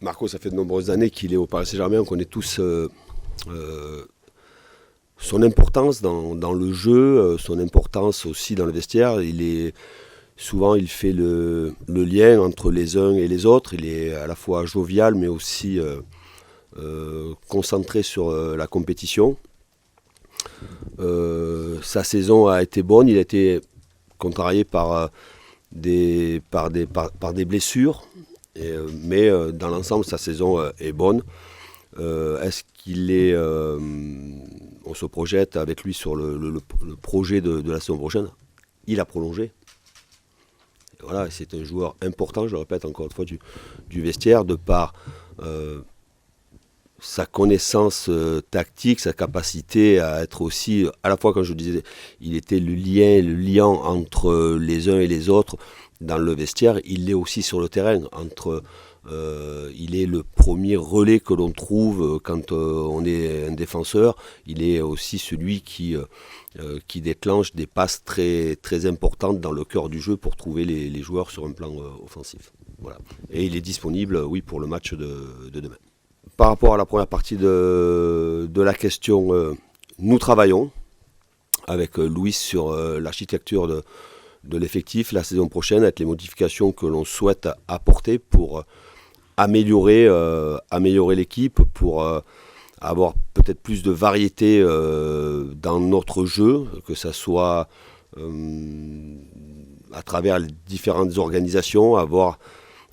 Marco, ça fait de nombreuses années qu'il est au Paris Saint-Germain. On connaît tous son importance dans le jeu, son importance aussi dans le vestiaire. Souvent, il fait le lien entre les uns et les autres. Il est à la fois jovial, mais aussi concentré sur la compétition. Sa saison a été bonne. Il a été contrarié par des blessures. Mais dans l'ensemble, sa saison est bonne. Est-ce qu'il est... on se projette avec lui sur le projet de la saison prochaine. Il a prolongé. Et voilà, c'est un joueur important, je le répète encore une fois, du vestiaire, de par sa connaissance tactique, sa capacité à être aussi, à la fois, comme je disais, il était le lien entre les uns et les autres dans le vestiaire, il l'est aussi sur le terrain, il est le premier relais que l'on trouve quand on est un défenseur. Il est aussi celui qui déclenche des passes très, très importantes dans le cœur du jeu pour trouver les joueurs sur un plan offensif. Voilà. Et il est disponible, oui, pour le match de demain. Par rapport à la première partie de la question, nous travaillons avec Louis sur l'architecture de l'effectif la saison prochaine, avec les modifications que l'on souhaite apporter pour améliorer l'équipe, pour avoir peut-être plus de variété dans notre jeu, que ce soit à travers les différentes organisations, avoir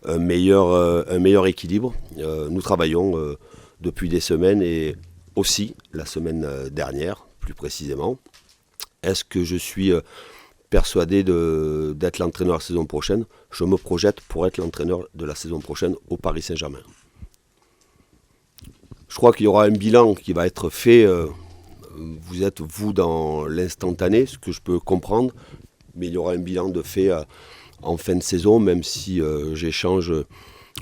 un meilleur équilibre. Nous travaillons depuis des semaines et aussi la semaine dernière, plus précisément. Est-ce que je suis persuadé d'être l'entraîneur la saison prochaine? Je me projette pour être l'entraîneur de la saison prochaine au Paris Saint-Germain. Je crois qu'il y aura un bilan qui va être fait. Vous êtes, vous, dans l'instantané, ce que je peux comprendre, mais il y aura un bilan de fait en fin de saison, même si j'échange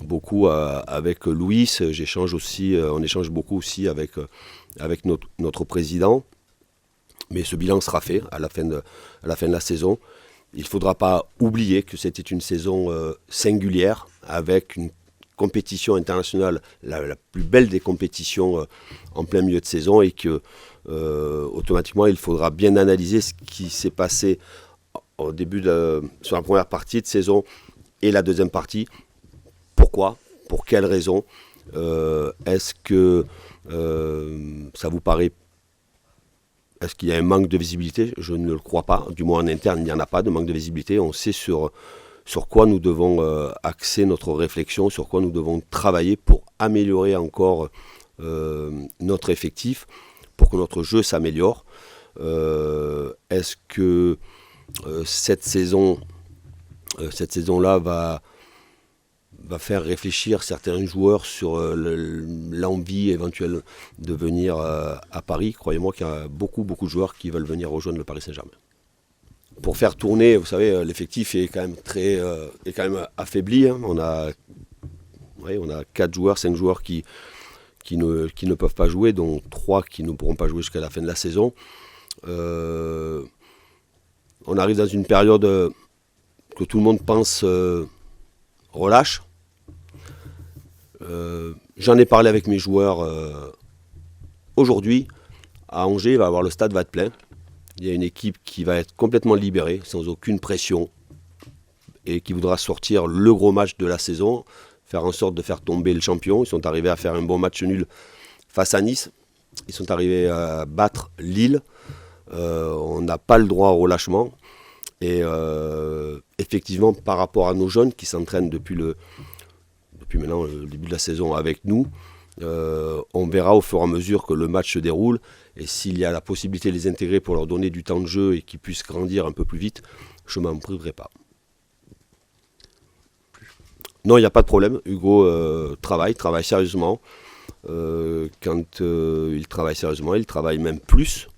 beaucoup avec Louis, on échange beaucoup aussi avec notre président. Mais ce bilan sera fait à la fin de la saison. Il ne faudra pas oublier que c'était une saison singulière, avec une compétition internationale, la plus belle des compétitions en plein milieu de saison, et que automatiquement il faudra bien analyser ce qui s'est passé au début sur la première partie de saison et la deuxième partie. Pourquoi ? Pour quelles raisons ? Est-ce que ça vous paraît... Est-ce qu'il y a un manque de visibilité ? Je ne le crois pas. Du moins en interne, il n'y en a pas de manque de visibilité. On sait sur quoi nous devons axer notre réflexion, sur quoi nous devons travailler pour améliorer encore notre effectif, pour que notre jeu s'améliore. Est-ce que cette saison-là va faire réfléchir certains joueurs sur l'envie éventuelle de venir à Paris? Croyez-moi qu'il y a beaucoup de joueurs qui veulent venir rejoindre le Paris Saint-Germain. Pour faire tourner, vous savez, l'effectif est quand même affaibli. Hein. On a 4 joueurs, 5 joueurs qui ne peuvent pas jouer, dont 3 qui ne pourront pas jouer jusqu'à la fin de la saison. On arrive dans une période que tout le monde pense relâche. J'en ai parlé avec mes joueurs aujourd'hui. À Angers, le stade va être plein. Il y a une équipe qui va être complètement libérée, sans aucune pression, et qui voudra sortir le gros match de la saison, faire en sorte de faire tomber le champion. Ils sont arrivés à faire un bon match nul face à Nice. Ils sont arrivés à battre Lille. On n'a pas le droit au relâchement. Et effectivement, par rapport à nos jeunes qui s'entraînent depuis maintenant le début de la saison avec nous, on verra au fur et à mesure que le match se déroule, et s'il y a la possibilité de les intégrer pour leur donner du temps de jeu et qu'ils puissent grandir un peu plus vite, je ne m'en priverai pas. Non, il n'y a pas de problème. Hugo travaille sérieusement. Quand il travaille sérieusement, il travaille même plus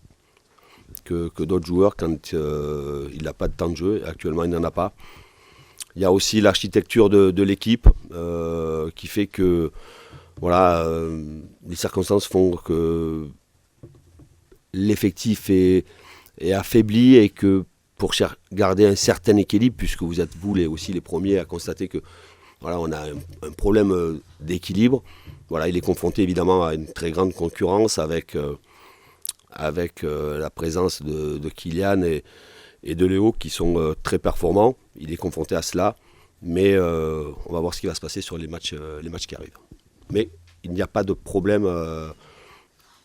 que d'autres joueurs quand il n'a pas de temps de jeu. Actuellement, il n'en a pas. Il y a aussi l'architecture de l'équipe qui fait que les circonstances font que l'effectif est affaibli, et que pour garder un certain équilibre, puisque vous êtes aussi les premiers à constater que Voilà, on a un problème d'équilibre. Voilà, il est confronté évidemment à une très grande concurrence avec la présence de Kylian et de Léo qui sont très performants. Il est confronté à cela, mais on va voir ce qui va se passer sur les matchs qui arrivent. Mais il n'y a pas de problème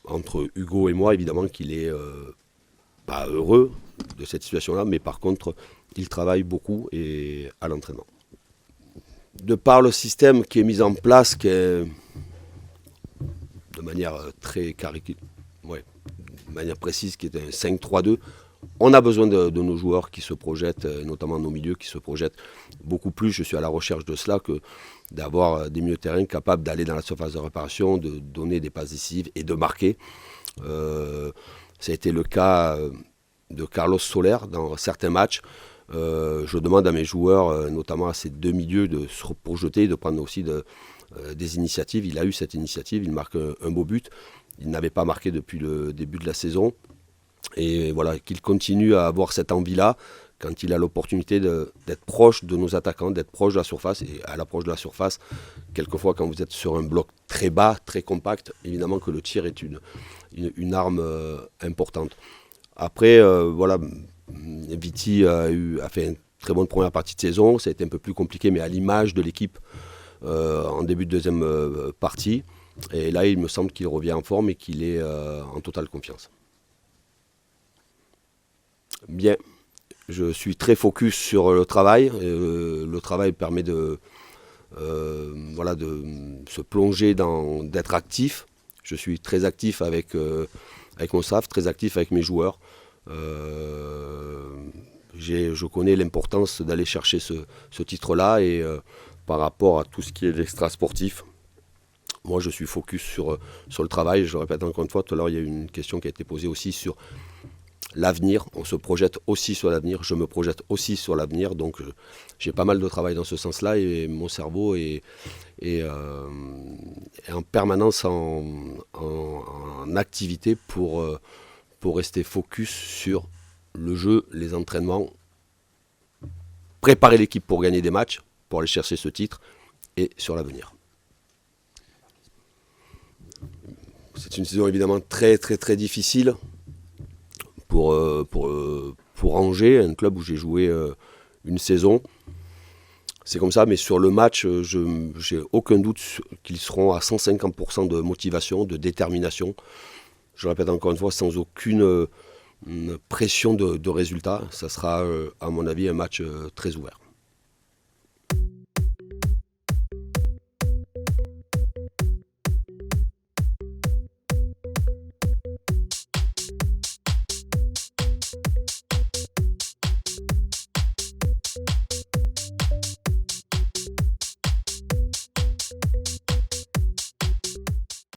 entre Hugo et moi, évidemment qu'il est pas heureux de cette situation-là, mais par contre, il travaille beaucoup et à l'entraînement. De par le système qui est mis en place, qui est de manière très de manière précise, qui est un 5-3-2, on a besoin de nos joueurs qui se projettent, notamment nos milieux qui se projettent beaucoup plus. Je suis à la recherche de cela que d'avoir des milieux de terrain capables d'aller dans la surface de réparation, de donner des passes décisives et de marquer. Ça a été le cas de Carlos Soler dans certains matchs. Je demande à mes joueurs, notamment à ces deux milieux, de se projeter, de prendre aussi des initiatives. Il a eu cette initiative, il marque un beau but. Il n'avait pas marqué depuis le début de la saison. Et voilà, qu'il continue à avoir cette envie-là quand il a l'opportunité d'être proche de nos attaquants, d'être proche de la surface. Et à l'approche de la surface, quelquefois quand vous êtes sur un bloc très bas, très compact, évidemment que le tir est une arme importante. Après, voilà, Viti a fait une très bonne première partie de saison. Ça a été un peu plus compliqué, mais à l'image de l'équipe en début de deuxième partie. Et là, il me semble qu'il revient en forme et qu'il est en totale confiance. Bien, je suis très focus sur le travail. Le travail permet de se plonger d'être actif. Je suis très actif avec mon staff, très actif avec mes joueurs. Je connais l'importance d'aller chercher ce titre-là et par rapport à tout ce qui est l'extra sportif, moi je suis focus sur le travail. Je le répète encore une fois, tout à l'heure il y a eu une question qui a été posée aussi sur l'avenir. On se projette aussi sur l'avenir, je me projette aussi sur l'avenir, donc j'ai pas mal de travail dans ce sens-là et mon cerveau est en permanence en activité pour rester focus sur le jeu, les entraînements, préparer l'équipe pour gagner des matchs, pour aller chercher ce titre et sur l'avenir. C'est une saison évidemment très très très difficile pour Angers, un club où j'ai joué une saison. C'est comme ça, mais sur le match, j'ai aucun doute qu'ils seront à 150% de motivation, de détermination. Je répète encore une fois, sans aucune pression de résultat. Ça sera, à mon avis, un match très ouvert.